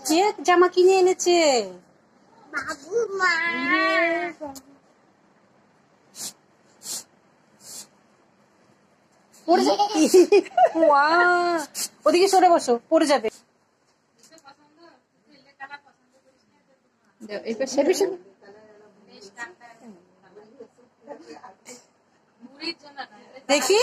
কে জামা কিনে এনেছে? ওদিকে সরে বসো, পড়ে যাবে। দেখি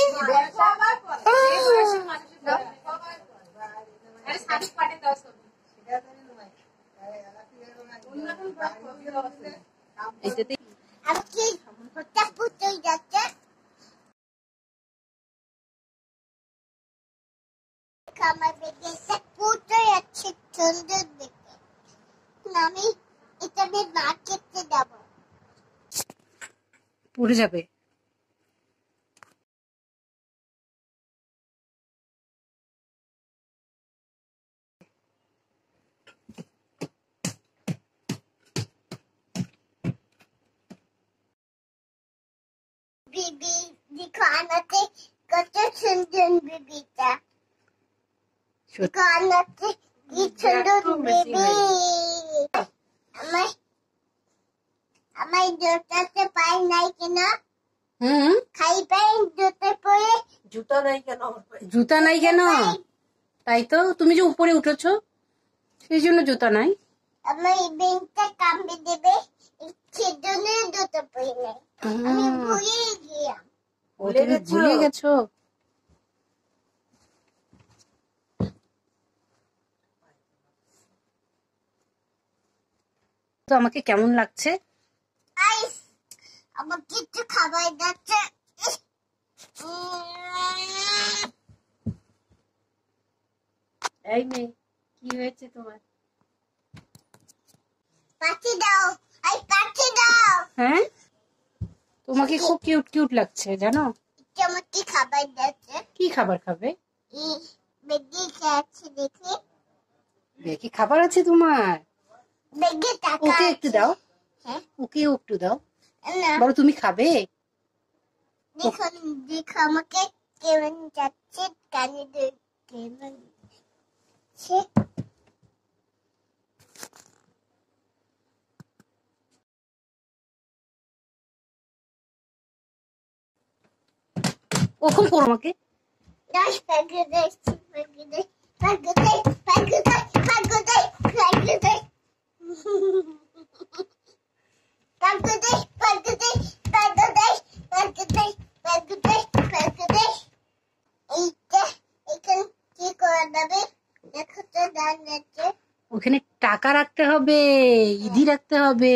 আমার বেগেটা পুরোই আছে সুন্দর দেখতে। আমি এটা দিয়ে মার্কেটে যাব। পড়ে যাবে। বিবি দেখো আমাকে কত সুন্দর বিবিটা। কানাতে কি সুন্দর বেবি। আমার জুতাতে পাই নাই কেন? খাই পাই জুতা পরে। জুতা নাই কেন? জুতা নাই কেন? তাই তো, তুমি যে উপরে উঠেছো সেই জন্য জুতা নাই। আমার বেঞ্চটা কামড়ে দেবে, সেজন্য জুতা পরে নাই। আমি ভুলে গিয়েছিলাম। ভুলে গেছো? তো আমাকে কেমন লাগছে? আমার কিছু খাবার যাচ্ছে। এই মেয়ে, কি হয়েছে তোমার? পাখি দাও, পাখি দাও। হ্যাঁ, তোমাকে খুব কিউট কিউট লাগছে জানো। আমার কি খাবার যাচ্ছে? কি খাবার খাবে? বেগে আছে দেখি। দেখি খাবার আছে তোমার। বেগে টাকা ওকে একটু দাও। হ্যাঁ, ওকে একটু দাও। না বলো তুমি খাবে। দেখো দেখো আমাকে কেমন যাচ্ছে, কানে কেমন যাচ্ছে। ওখানে পড়ো আমাকে। ওখানে টাকা রাখতে হবে, ইদি রাখতে হবে।